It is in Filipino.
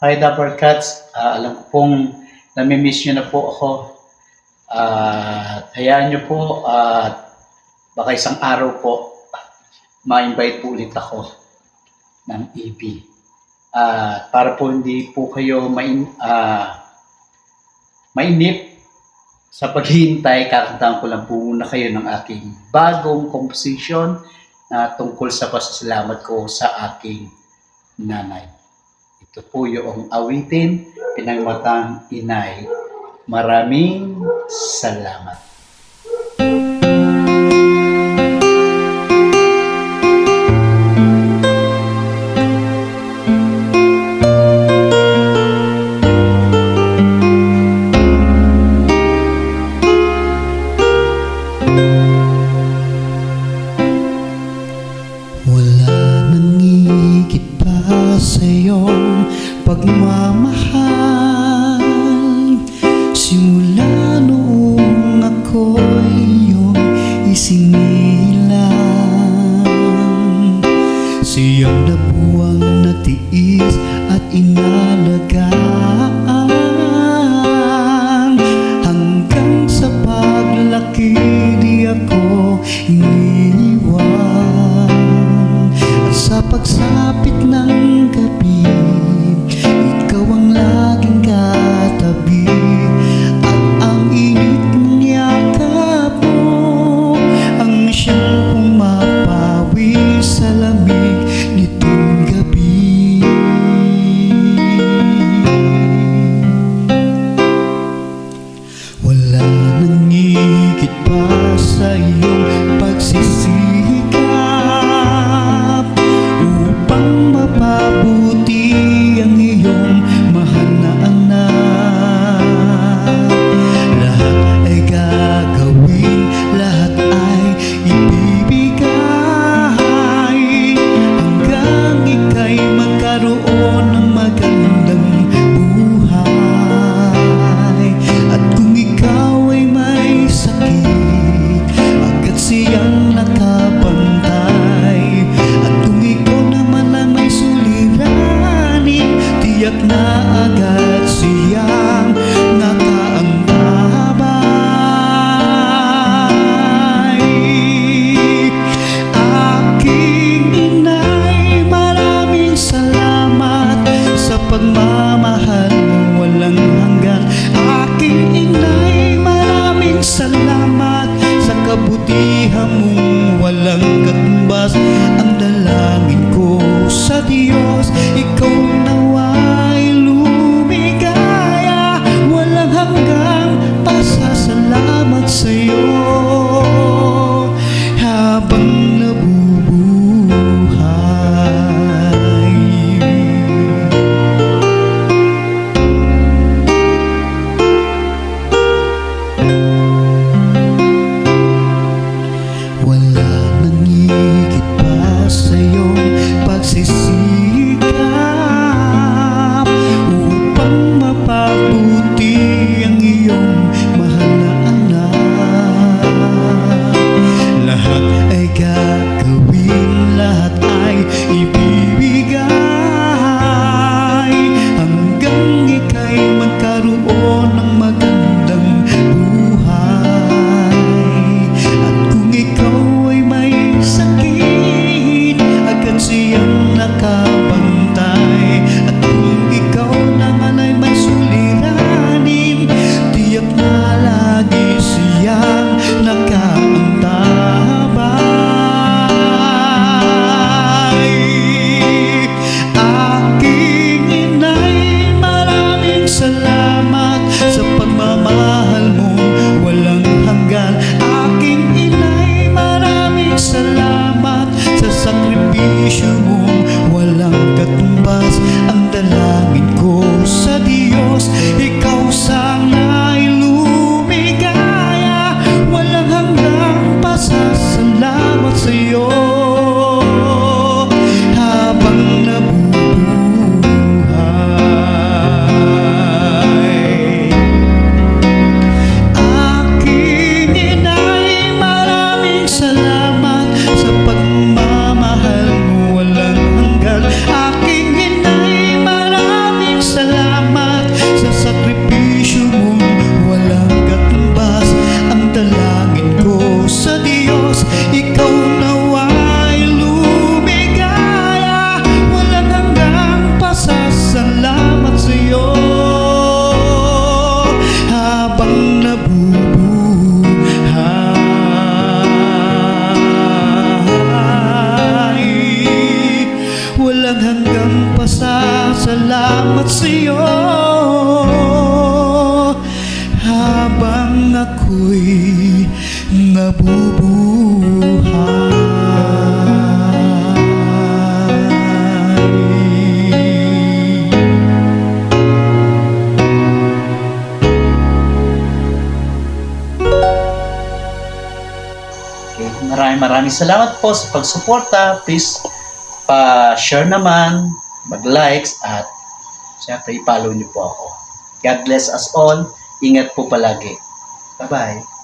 Hi, Dapper Cats. Alam ko pong nami-miss nyo na po ako. Hayaan nyo po at baka isang araw po ma-invite po ulit ako ng EB. Para po hindi po kayo mainip sa paghihintay, kakantahan ko lang po muna kayo ng aking bagong composition na tungkol sa pasasalamat ko sa aking nanay. Ito po yung awitin, Pinagmatang Inay. Maraming salamat. Wala nang higit pa sa iyong pagmamahal. Simula noong ako'y iyong isinilang, siyang nabuwang natiis at inalagaan, hanggang sa paglaki di ako iniwan. Sa pagsapit ng gabi, ikaw ang laging katabi, at ang init ng yakap mo ang siyang pumapawi sa lamig nitong gabi. Wala nang higit pa sa iyong pagsisikap upang mapabuti ang iyong mahal na anak. Lahat ay gagawin, lahat ay ibibigay, hanggang ika'y magkaroon ng magandang buhay. At kung ikaw ay may sakit, agad siyang nakabantay. At kung ikaw naman ang may suliranin, tiyak na agad siyang nakaantabay. Aking inay, maraming salamat sa pagmamahal mo walang hanggan. Aking inay, maraming salamat sa kabutihan mong walang katumbas. Ang dalangin ko sa Diyos, ikaw nawa'y lumigaya, walang hanggang pasasalamat sa'yo habang nabubuhay. salamat sa'yo habang ako'y nabubuhay. Okay, maraming salamat po sa pagsuporta. Please pa-share naman, mag-likes, at syempre i-follow niyo po ako. God bless us all. Ingat po palagi. Bye-bye.